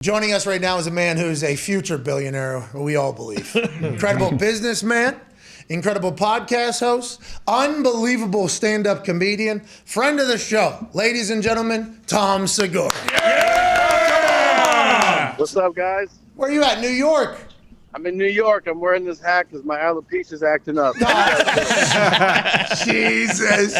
Joining us right now is a man who's a future billionaire, we all believe. Incredible businessman, incredible podcast host, unbelievable stand-up comedian, friend of the show. Ladies and gentlemen, Tom Segura. Yeah! What's up, guys? Where are you at? New York? I'm in New York. I'm wearing this hat because my alopecia acting up. Jesus.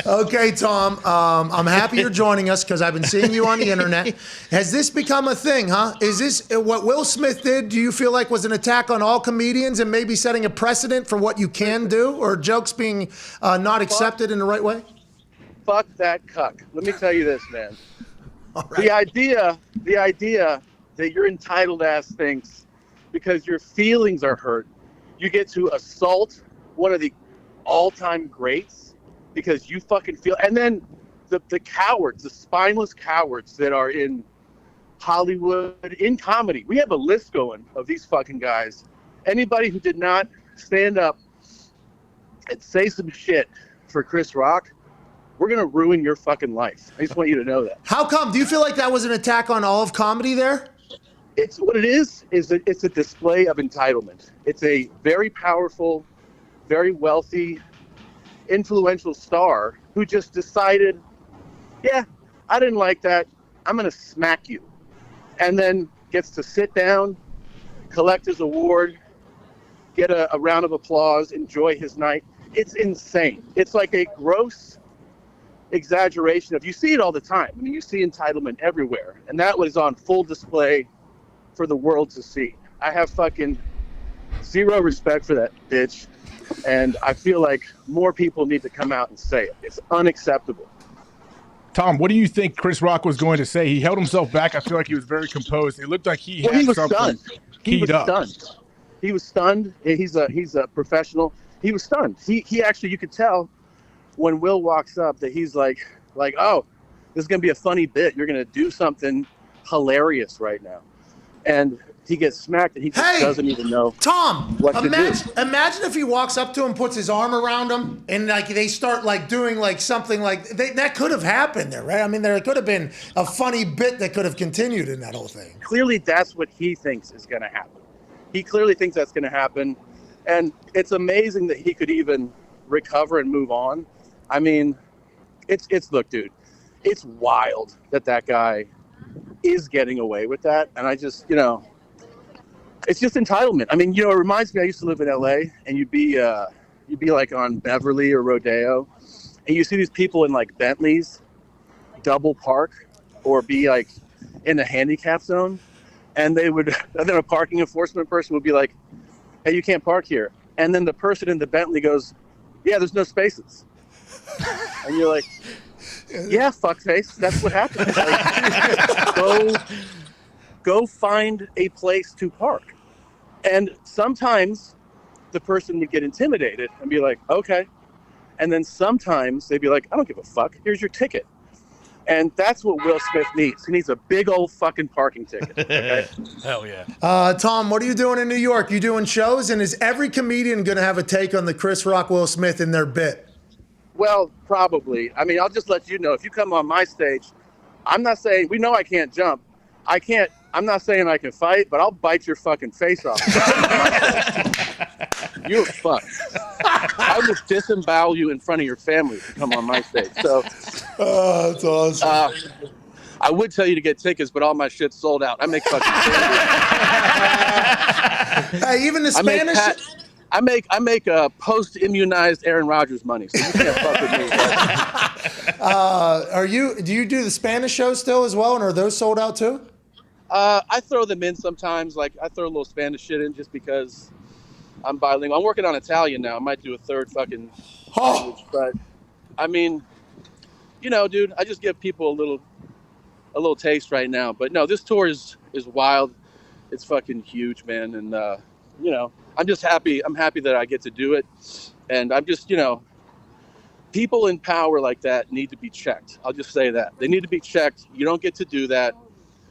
Okay, Tom. I'm happy you're joining us because I've been seeing you on the internet. Has this become a thing, huh? Is this what Will Smith did? Do you feel like was an attack on all comedians and maybe setting a precedent for what you can do, or jokes being not accepted in the right way? Fuck that cuck. Let me tell you this, man. All right. The idea that your entitled ass thinks because your feelings are hurt, you get to assault one of the all-time greats because you fucking feel. And then the cowards, the spineless cowards that are in Hollywood, in comedy. We have a list going of these fucking guys. Anybody who did not stand up and say some shit for Chris Rock, we're going to ruin your fucking life. I just want you to know that. How come? Do you feel like that was an attack on all of comedy there? It's what it is that it's a display of entitlement. It's a very powerful, very wealthy, influential star who just decided, yeah, I didn't like that. I'm going to smack you. And then gets to sit down, collect his award, get a round of applause, enjoy his night. It's insane. It's like a gross exaggeration of, you see it all the time. I mean, you see entitlement everywhere. And that was on full display for the world to see. I have fucking zero respect for that bitch, and I feel like more people need to come out and say it. It's unacceptable. Tom, what do you think Chris Rock was going to say? He held himself back. I feel like he was very composed. It looked like he had something stunned. He was up. Stunned. He was stunned. He's a professional. He was stunned. He actually, you could tell when Will walks up that he's like, oh, this is gonna be a funny bit. You're gonna do something hilarious right now. And he gets smacked and he just doesn't even know. Tom, what to do. Imagine if he walks up to him, puts his arm around him, and like they start like doing like something like that could have happened there, right? I mean, there could have been a funny bit that could have continued in that whole thing. Clearly, that's what he thinks is going to happen. He clearly thinks that's going to happen, and it's amazing that he could even recover and move on. I mean, it's look, dude, it's wild that guy is getting away with that, and I just, it's just entitlement. I mean, it reminds me, I used to live in LA, and you'd be like on Beverly or Rodeo, and you see these people in like Bentleys double park or be like in a handicap zone, and then a parking enforcement person would be like, hey, you can't park here, and then the person in the Bentley goes, yeah, there's no spaces, and you're like, yeah, fuckface. That's what happens. Like, go find a place to park. And sometimes the person would get intimidated and be like, okay. And then sometimes they'd be like, I don't give a fuck. Here's your ticket. And that's what Will Smith needs. He needs a big old fucking parking ticket. Okay? Hell yeah. Tom, what are you doing in New York? You doing shows? And is every comedian going to have a take on the Chris Rock, Will Smith in their bit? Well, probably. I mean, I'll just let you know, if you come on my stage, I'm not saying, we know I can't jump. I'm not saying I can fight, but I'll bite your fucking face off. You're fucked. I will disembowel you in front of your family if you come on my stage. So, that's awesome. I would tell you to get tickets, but all my shit's sold out. I make fucking Hey, even the Spanish... I make a post-immunized Aaron Rodgers money, so you can't fuck with me. Do you do the Spanish shows still as well, and are those sold out too? I throw them in sometimes. Like, I throw a little Spanish shit in just because I'm bilingual. I'm working on Italian now. I might do a third fucking language, but I mean, dude, I just give people a little taste right now. But no, this tour is wild. It's fucking huge, man, and I'm just happy. I'm happy that I get to do it. And I'm just, people in power like that need to be checked. I'll just say that. They need to be checked. You don't get to do that.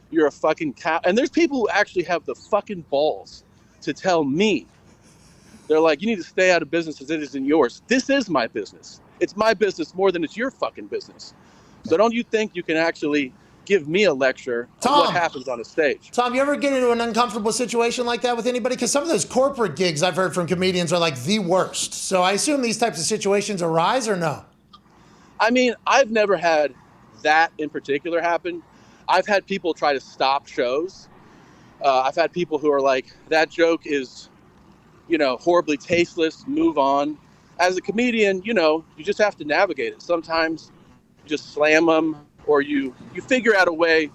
You're a fucking cow. And there's people who actually have the fucking balls to tell me. They're like, you need to stay out of business as it isn't yours. This is my business. It's my business more than it's your fucking business. So don't you think you can actually give me a lecture on what happens on a stage. Tom, you ever get into an uncomfortable situation like that with anybody? Because some of those corporate gigs I've heard from comedians are like the worst. So I assume these types of situations arise or no? I mean, I've never had that in particular happen. I've had people try to stop shows. I've had people who are like, that joke is, horribly tasteless, move on. As a comedian, you just have to navigate it. Sometimes you just slam them, or you figure out a way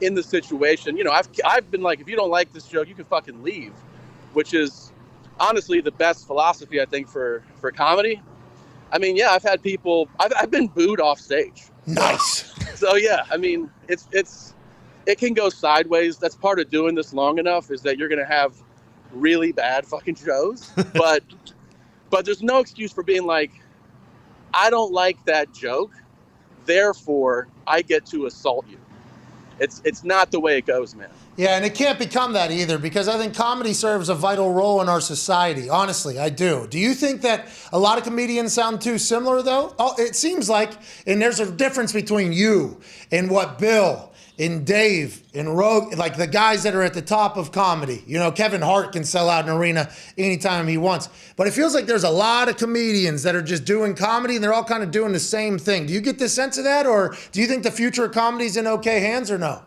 in the situation. I've been like, if you don't like this joke, you can fucking leave, which is honestly the best philosophy, I think, for comedy. I mean, yeah, I've had people, I've been booed off stage. Nice. So yeah, I mean, it can go sideways. That's part of doing this long enough, is that you're going to have really bad fucking shows, but there's no excuse for being like, I don't like that joke, therefore I get to assault you. It's not the way it goes, man. Yeah, and it can't become that either, because I think comedy serves a vital role in our society. Honestly, I do. Do you think that a lot of comedians sound too similar, though? Oh, it seems like, and there's a difference between you and what Bill and Dave and Rogue, like the guys that are at the top of comedy. Kevin Hart can sell out an arena anytime he wants. But it feels like there's a lot of comedians that are just doing comedy, and they're all kind of doing the same thing. Do you get the sense of that, or do you think the future of comedy's in okay hands, or no?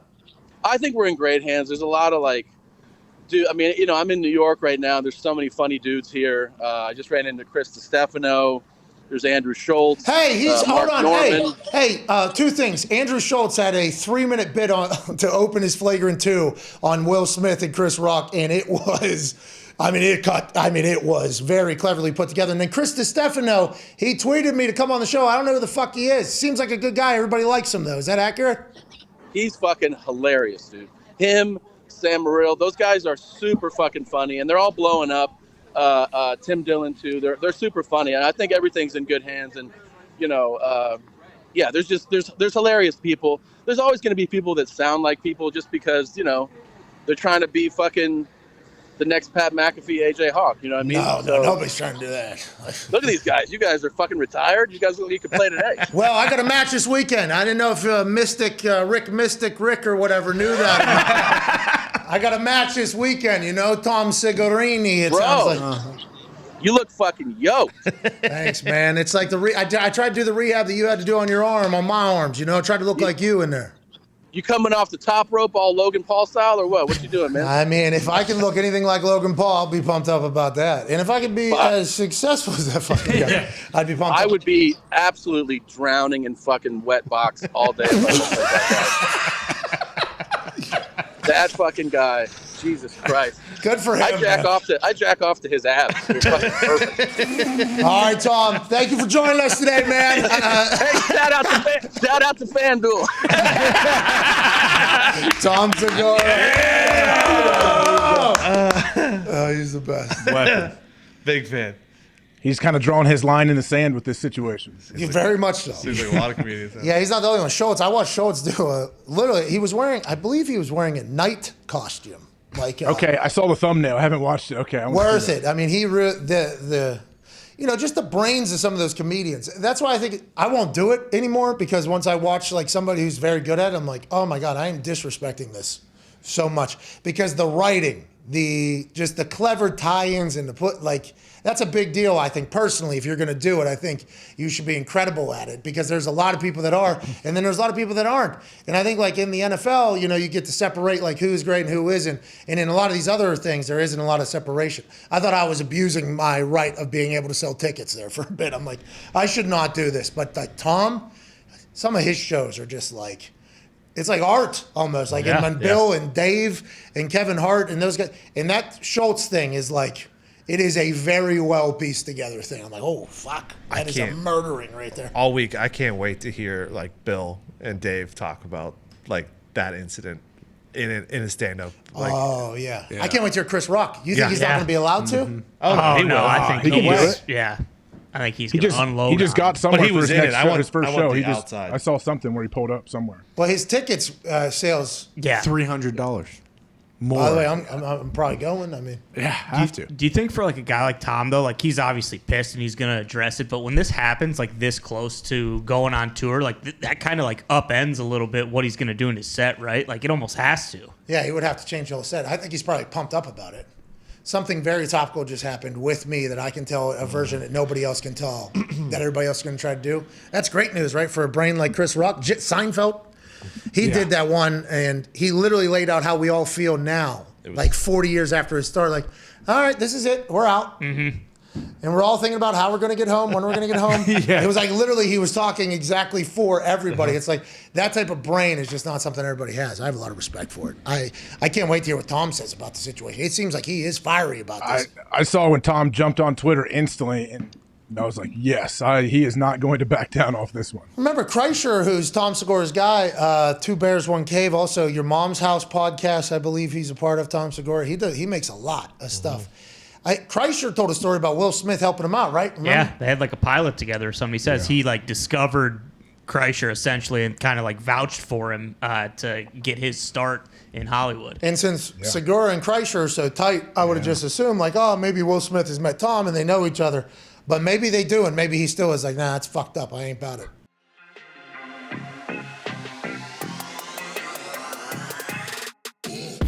I think we're in great hands. There's a lot of I'm in New York right now. There's so many funny dudes here. I just ran into Chris Stefano. There's Andrew Schultz. Hey, he's hold on. Norman. Hey, two things. Andrew Schultz had a 3-minute bit to open his Flagrant 2 on Will Smith and Chris Rock, and it was, it was very cleverly put together. And then Chris Stefano, he tweeted me to come on the show. I don't know who the fuck he is. Seems like a good guy. Everybody likes him, though. Is that accurate? He's fucking hilarious, dude. Him, Sam Morril, those guys are super fucking funny, and they're all blowing up. Tim Dillon too. They're super funny, and I think everything's in good hands. And there's hilarious people. There's always going to be people that sound like people just because they're trying to be fucking the next Pat McAfee, AJ Hawk. You know what I mean? No, nobody's trying to do that. Look at these guys. You guys are fucking retired. You guys look like you can play today. Well, I got a match this weekend. I didn't know if Mystic Rick or whatever knew that. I got a match this weekend, Tom Segura. Sounds like. You look fucking yoked. Thanks, man. It's like I tried to do the rehab that you had to do on your arm, on my arms. I tried to look like you in there. You coming off the top rope all Logan Paul style or what? What you doing, man? I mean, if I can look anything like Logan Paul, I'll be pumped up about that. And if I could be as successful as that fucking guy, I'd be pumped up. I would be absolutely drowning in fucking wet box all day if I looked like that guy. That fucking guy. Jesus Christ. Good for him. I jack off to his abs. You're fucking perfect. All right, Tom. Thank you for joining us today, man. Hey, shout out to FanDuel. Tom Segura. Yeah! Oh, he's the best. Weapon. Big fan. He's kind of drawn his line in the sand with this situation. Very much so. Seems like a lot of comedians. Yeah, he's not the only one. Schultz, I watched Schultz do literally, I believe he was wearing a night costume. Okay, I saw the thumbnail. I haven't watched it. Okay, worth it. I mean, just the brains of some of those comedians. That's why I think I won't do it anymore, because once I watch somebody who's very good at it, I'm like, oh my God, I am disrespecting this so much, because the writing, the clever tie-ins and that's a big deal. I think personally, if you're going to do it, I think you should be incredible at it, because there's a lot of people that are, and then there's a lot of people that aren't. And I think in the NFL, you get to separate who's great and who isn't. And in a lot of these other things, there isn't a lot of separation. I thought I was abusing my right of being able to sell tickets there for a bit. I'm like, I should not do this. But Tom, some of his shows are just it's like art almost. Bill and Dave and Kevin Hart and those guys. And that Schultz thing is it is a very well pieced together thing. I'm like, oh, fuck. That is a murdering right there. All week, I can't wait to hear Bill and Dave talk about that incident in a stand-up. Oh, yeah. I can't wait to hear Chris Rock. You think he's not going to be allowed to? Mm-hmm. Oh, he will. I think he can do it. Yeah. I think he's going to unload. He just got somewhere he was for his in it. his first show. Outside. I saw something where he pulled up somewhere. Well, his tickets sales. Yeah. $300. more. By the way, I'm probably going. I mean, yeah, have to. Do you think for like a guy like Tom though, like he's obviously pissed and he's gonna address it, but when this happens like this close to going on tour, like that kind of like upends a little bit what he's gonna do in his set, right? Like it almost has to. yeah, he would have to change the whole set. I think he's probably pumped up about it. Something very topical just happened with me that I can tell a version that nobody else can tell, that everybody else is going to try to do. That's great news, right? For a brain like Chris Rock. Seinfeld, he did that one, and he literally laid out how we all feel now, like 40 years after his start. Like, all right, this is it. We're out. Mm-hmm. And we're all thinking about how we're going to get home, when we're going to get home. It was like literally he was talking exactly for everybody. It's like that type of brain is just not something everybody has. I have a lot of respect for it. I can't wait to hear what Tom says about the situation. It seems like he is fiery about this. I saw when Tom jumped on Twitter instantly, and I was like, yes, he is not going to back down off this one. Remember Kreischer, who's Tom Segura's guy, Two Bears, One Cave, also Your Mom's House podcast, I believe he's a part of, Tom Segura. He makes a lot of stuff. Kreischer told a story about Will Smith helping him out, right? Remember? Yeah, they had like a pilot together. Somebody says he like discovered Kreischer essentially and kind of like vouched for him to get his start in Hollywood. And since Segura and Kreischer are so tight, I would have just assumed like, oh, maybe Will Smith has met Tom and they know each other. But maybe they do, and maybe he still is like, nah, it's fucked up. I ain't about it.